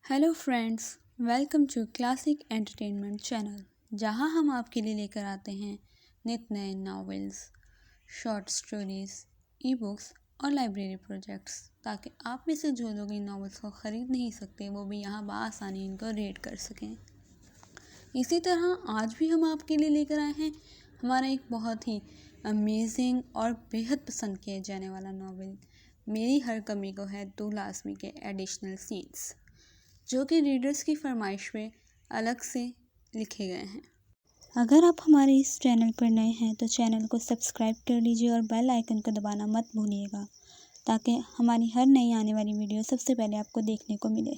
Hello friends, welcome to classic entertainment channel, जहां हम आपके लिए लेकर आते हैं नित नए novels, short stories, e books और लाइब्रेरी प्रोजेक्ट्स, ताकि आप में से जो लोग इन नॉवेल्स को ख़रीद नहीं सकते वो भी यहां बआसानी इनको रीड कर सकें। इसी तरह आज भी हम आपके लिए लेकर आए हैं हमारा एक बहुत ही अमेजिंग और बेहद पसंद किया जाने वाला नॉवेल मेरी हर कमी को है तू लाज़मी के एडिशनल सीन्स, जो कि रीडर्स की फरमाइश पे अलग से लिखे गए हैं। अगर आप हमारे इस चैनल पर नए हैं तो चैनल को सब्सक्राइब कर लीजिए और बेल आइकन को दबाना मत भूलिएगा, ताकि हमारी हर नई आने वाली वीडियो सबसे पहले आपको देखने को मिले।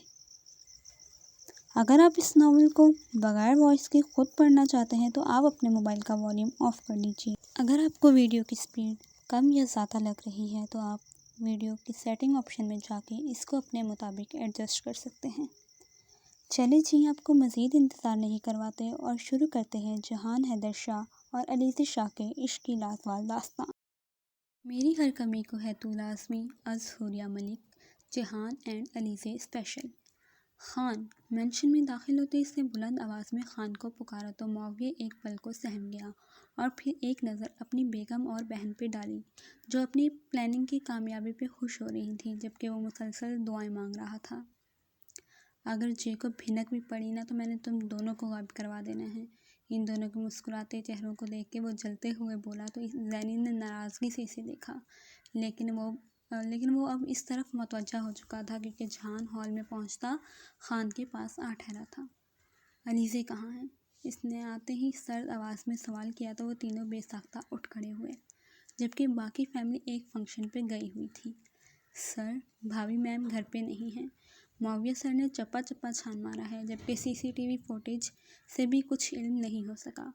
अगर आप इस नावल को बगैर वॉइस के खुद पढ़ना चाहते हैं तो आप अपने मोबाइल का वॉल्यूम ऑफ कर लीजिए। अगर आपको वीडियो की स्पीड कम या ज़्यादा लग रही है तो आप वीडियो की सेटिंग ऑप्शन में जाके इसको अपने मुताबिक एडजस्ट कर सकते हैं। चलिए जी, आपको मज़ीद इंतज़ार नहीं करवाते और शुरू करते हैं जहान हैदर शाह और अलीज़ा शाह के इश्क की लाजवाब दास्तान। मेरी हर कमी को है तू लाज़मी अज़ हुरिया मलिक, जहान and Aliza special. Khan mention में दाखिल होते इसने बुलंद आवाज़ में खान को पुकारा तो मुआविया एक पल को सहम गया और फिर एक नज़र अपनी बेगम और बहन पे डाली, जो अपनी प्लानिंग की कामयाबी पे खुश हो रही थी, जबकि वो मुसलसल दुआएं मांग रहा था। अगर जे को भिनक भी पड़ी ना तो मैंने तुम दोनों को गायब करवा देना है। इन दोनों के मुस्कुराते चेहरों को देख के वो जलते हुए बोला तो ज़ैनी ने नाराज़गी से इसे देखा, लेकिन वो अब इस तरफ मुतवज्जा हो चुका था क्योंकि जहान हॉल में पहुंचता खान के पास आ ठहरा था। अलीज़ा कहाँ है? इसने आते ही सर्द आवाज़ में सवाल किया तो वो तीनों बेसाख्ता उठ खड़े हुए, जबकि बाकी फैमिली एक फंक्शन पे गई हुई थी। सर, भाभी मैम घर पे नहीं है। मुआविया सर ने चप्पा चप्पा छान मारा है, जबकि सीसीटीवी फुटेज से भी कुछ इल्म नहीं हो सका।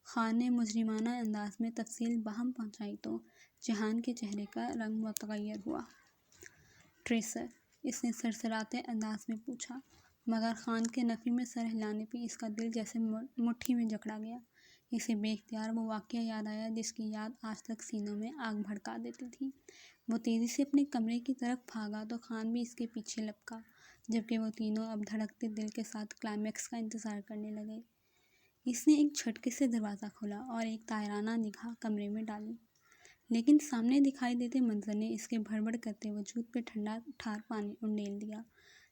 खान ने मुजरिमाना अंदाज में तफसील बाहम पहुंचाई तो जहान के चेहरे का रंग मुतगय्यर हुआ। ट्रेसर, इसने सरसराते अंदाज में पूछा, मगर खान के नफ़ी में सर हिलाने पे इसका दिल जैसे मुट्ठी में जकड़ा गया। इसे बेख्तियार वो वाक़या याद आया जिसकी याद आज तक सीनों में आग भड़का देती थी। वो तेज़ी से अपने कमरे की तरफ भागा तो खान भी इसके पीछे लपका, जबकि वो तीनों अब धड़कते दिल के साथ क्लाइमैक्स का इंतज़ार करने लगे। इसने एक झटके से दरवाज़ा खोला और एक तायराना निगाह कमरे में डाली, लेकिन सामने दिखाई देते मंजर ने इसके भड़बड़ करते वजूद पे ठंडा ठार पानी उंडेल दिया।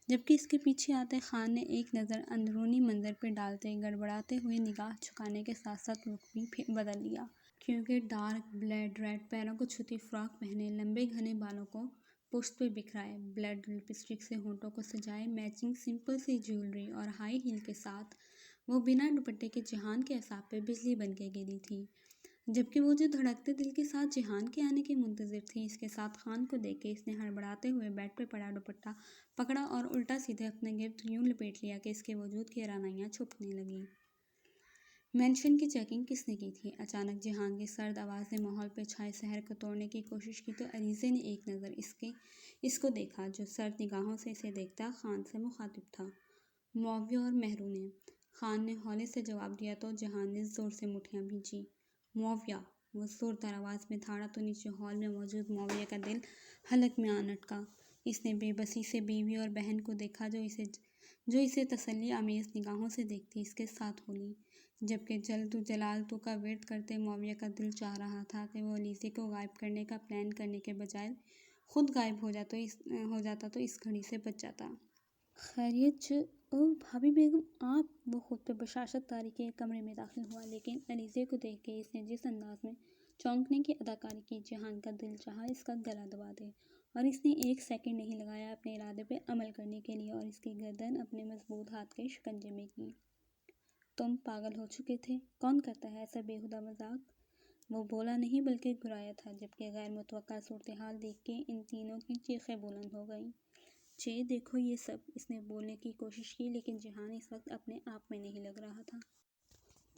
जबकि इसके पीछे आते खान ने एक नज़र अंदरूनी मंजर पे डालते गड़बड़ाते हुए निगाह झुकाने के साथ साथ रुख भी बदल लिया, क्योंकि डार्क ब्लड रेड पैरों को छुती फ्रॉक पहने, लंबे घने बालों को पुश्त पे बिखराए, ब्लड लिपस्टिक से होंठों को सजाए, मैचिंग सिंपल सी ज्वेलरी और हाई हील के साथ वो बिना दुपट्टे के जहान के असाब पे बिजली बन के गिरी थी। जबकि वो जो धड़कते दिल के साथ जहान के आने की मुंतज़िर थी, इसके साथ खान को देख के इसने हड़बड़ाते हुए बेड पे पड़ा दुपट्टा पकड़ा और उल्टा सीधे अपने गिर्द यूं लपेट लिया कि इसके वजूद की रानाइयाँ छुपने लगीं। मेंशन की चेकिंग किसने की थी? अचानक जहान की सर्द आवाज़ ने माहौल पे छाए सहर को तोड़ने की कोशिश की तो अलीज़ा ने एक नज़र इसको देखा, जो सर्द निगाहों से इसे देखता खान से मुखातिब था। मुआविया और मेहरू ने। खान ने हौले से जवाब दिया तो जहान ने ज़ोर से मुठ्ठियाँ भींची। मुआविया, वो ज़ोरदार आवाज़ में थाड़ा तो नीचे हॉल में मौजूद मुआविया का दिल हलक में आ अटका। इसने बेबसी से बीवी और बहन को देखा जो इसे तसल्ली आमेज़ निगाहों से देखती इसके साथ हो ली, जबकि जलाल तू का विर्द करते मुआविया का दिल चाह रहा था कि वो अलीज़ा को गायब करने का प्लान करने के बजाय खुद गायब हो जाता तो इस घड़ी से बच जाता। खैरियत ओ भाभी बेगम आप? वो खुद पे बशाशत तारी के कमरे में दाखिल हुआ, लेकिन अलीज़ा को देख के इसने जिस अंदाज में चौंकने की अदाकारी की, जहान का दिल चाहा इसका गला दबा दे, और इसने एक सेकंड नहीं लगाया अपने इरादे पे अमल करने के लिए और इसकी गर्दन अपने मजबूत हाथ के शिकंजे में की। तुम पागल हो चुके थे? कौन करता है ऐसा बेहुदा मजाक? वो बोला नहीं बल्कि घुराया था, जबकि गैर मुतवक्का सूरत हाल देख के इन तीनों की चीखें बुलंद हो गईं। चे देखो ये सब, इसने बोलने की कोशिश की, लेकिन जहान इस वक्त अपने आप में नहीं लग रहा था।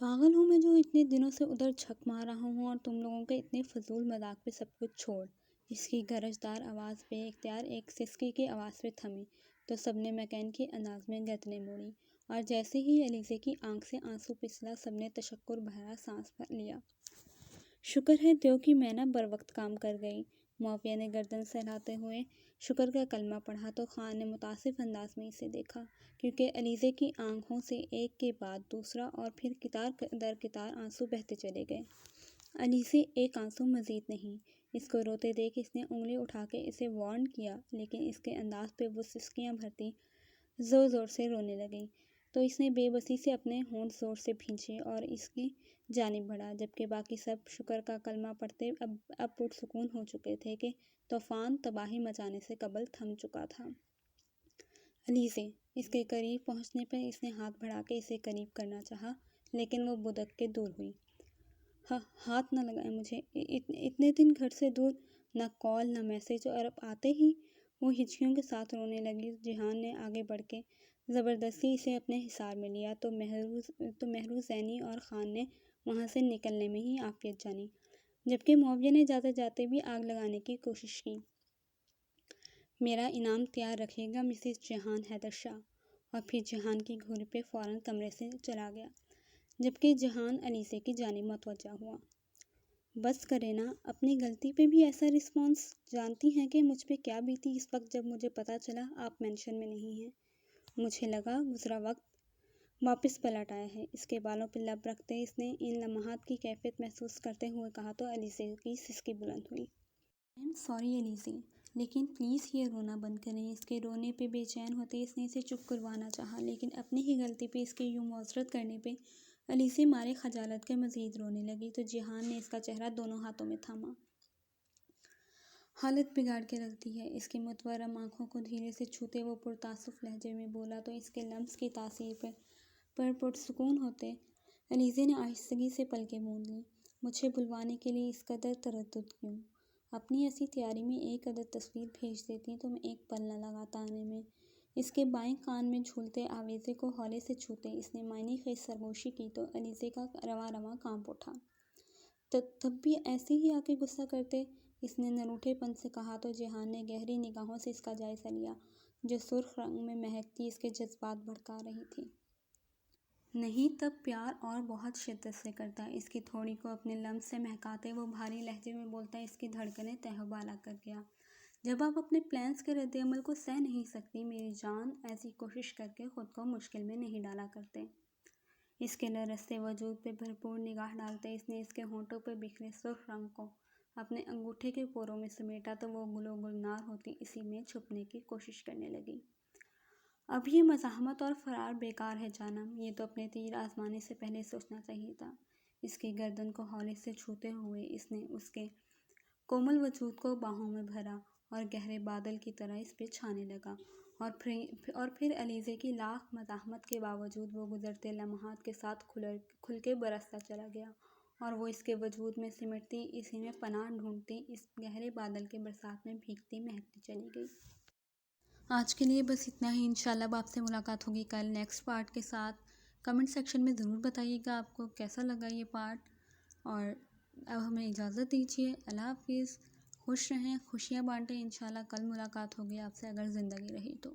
पागल हूँ मैं जो इतने दिनों से उधर झक मार रहा हूँ और तुम लोगों के इतने फजूल मजाक पे सब कुछ छोड़। इसकी गरजदार आवाज़ पे इख्तियार एक सिसकी की आवाज़ पे थमी तो सबने मैकेन के अंदाज में गर्दनें मोड़ी, और जैसे ही अलीज़ा की आंख से आंसू पिसला सबने तशक्कुर भरा सांस भर लिया। शुक्र है देव कि मैं ना बर वक्त काम कर गई, معاویہ نے گردن سہلاتے ہوئے شکر کا کلمہ پڑھا تو خان نے متاسف انداز میں اسے دیکھا، کیونکہ علیزے کی آنکھوں سے ایک کے بعد دوسرا اور پھر قطار در قطار آنسو بہتے چلے گئے۔ علیزے ایک آنسو مزید نہیں۔ اس کو روتے دیکھ اس نے انگلی اٹھا کے اسے وارن کیا، لیکن اس کے انداز پہ وہ سسکیاں بھرتی زور زور سے رونے لگی تو اس نے بے بسی سے اپنے ہونٹ زور سے بھینچے اور اس کی جانب بڑھا، جبکہ باقی سب شکر کا کلمہ پڑھتے اب پرسکون ہو چکے تھے کہ طوفان تباہی مچانے سے قبل تھم چکا تھا۔ علیزے، اس کے قریب پہنچنے پر اس نے ہاتھ بڑھا کے اسے قریب کرنا چاہا، لیکن وہ بدک کے دور ہوئی۔ ہاتھ نہ لگائیں مجھے، اتنے دن گھر سے دور، نہ کال نہ میسج، اور اب آتے ہی وہ ہچکیوں کے ساتھ رونے لگی۔ جہان نے آگے بڑھ کے زبردستی اسے اپنے حصار میں لیا تو مہروز زینی اور خان نے وہاں سے نکلنے میں ہی عافیت جانی، جبکہ معاویہ نے جاتے جاتے بھی آگ لگانے کی کوشش کی۔ میرا انعام تیار رکھیے گا مسز جہان حیدر شاہ، اور پھر جہان کی گھوڑی پہ فوراً کمرے سے چلا گیا، جبکہ جہان علیزے کی جانب متوجہ ہوا۔ بس کرے نا، اپنی غلطی پہ بھی ایسا رسپانس۔ جانتی ہیں کہ مجھ پہ کیا بیتی اس وقت جب مجھے پتہ چلا آپ مینشن میں نہیں ہیں؟ مجھے لگا گزرا وقت واپس پلٹ آیا ہے۔ اس کے بالوں پہ لب رکھتے اس نے ان لمحات کی کیفیت محسوس کرتے ہوئے کہا تو علیزے کی سسکی بلند ہوئی۔ آئی ایم سوری علیزے، لیکن پلیز یہ رونا بند کریں۔ اس کے رونے پہ بے چین ہوتے اس نے اسے چپ کروانا چاہا، لیکن اپنی ہی غلطی پہ اس کے یوں معذرت کرنے پہ علیزے مارے خجالت کے مزید رونے لگی تو جہان نے اس کا چہرہ دونوں ہاتھوں میں تھاما۔ حالت بگاڑ کے رکھ دی ہے۔ اس کی متورم آنکھوں کو دھیرے سے چھوتے وہ پرتاسف لہجے میں بولا تو اس کے لمس کی تاثیر پر پرسکون ہوتے علیزے نے آہستگی سے پلکیں موند لیں۔ مجھے بلوانے کے لیے اس قدر تردد کیوں؟ اپنی ایسی تیاری میں ایک عدد تصویر بھیج دیتی تو میں ایک پل نہ لگاتا آنے میں۔ اس کے بائیں کان میں جھولتے آویزے کو ہولے سے چھوتے اس نے معنی خیز سرگوشی کی تو علیزے کا رواں کانپ اٹھا۔ تب بھی ایسے ہی آ کے غصہ کرتے، اس نے نروٹھے پن سے کہا تو جہان نے گہری نگاہوں سے اس کا جائزہ لیا، جو سرخ رنگ میں مہکتی اس کے جذبات بھڑکا رہی تھی۔ نہیں، تب پیار اور بہت شدت سے کرتا۔ اس کی تھوڑی کو اپنے لمس سے مہکاتے وہ بھاری لہجے میں بولتا اس کی دھڑکنیں تہ و بالا کر گیا۔ جب آپ اپنے پلانز کے رد عمل کو سہ نہیں سکتی میری جان، ایسی کوشش کر کے خود کو مشکل میں نہیں ڈالا کرتے۔ اس کے لرزتے وجود پہ بھرپور نگاہ ڈالتے اس نے اس کے ہونٹوں پہ بکھرے سرخ رنگ کو اپنے انگوٹھے کے پوروں میں سمیٹا تو وہ گل و گلنار ہوتی اسی میں چھپنے کی کوشش کرنے لگی۔ اب یہ مزاحمت اور فرار بیکار ہے جانم، یہ تو اپنے تیر آزمانے سے پہلے سوچنا چاہیے تھا۔ اس کی گردن کو ہولے سے چھوتے ہوئے اس نے اس کے کومل وجود کو باہوں میں بھرا اور گہرے بادل کی طرح اس پہ چھانے لگا، اور پھر علیزے کی لاکھ مزاحمت کے باوجود وہ گزرتے لمحات کے ساتھ کھل کے برستا چلا گیا اور وہ اس کے وجود میں سمٹتی اسی میں پناہ ڈھونڈتی اس گہرے بادل کے برسات میں بھیگتی مہکتی چلی گئی۔ آج کے لیے بس اتنا ہی۔ انشاءاللہ اب آپ سے ملاقات ہوگی کل نیکسٹ پارٹ کے ساتھ۔ کمنٹ سیکشن میں ضرور بتائیے گا آپ کو کیسا لگا یہ پارٹ، اور اب ہمیں اجازت دیجیے۔ اللہ حافظ، خوش رہیں، خوشیاں بانٹیں۔ انشاءاللہ کل ملاقات ہوگی آپ سے اگر زندگی رہی تو۔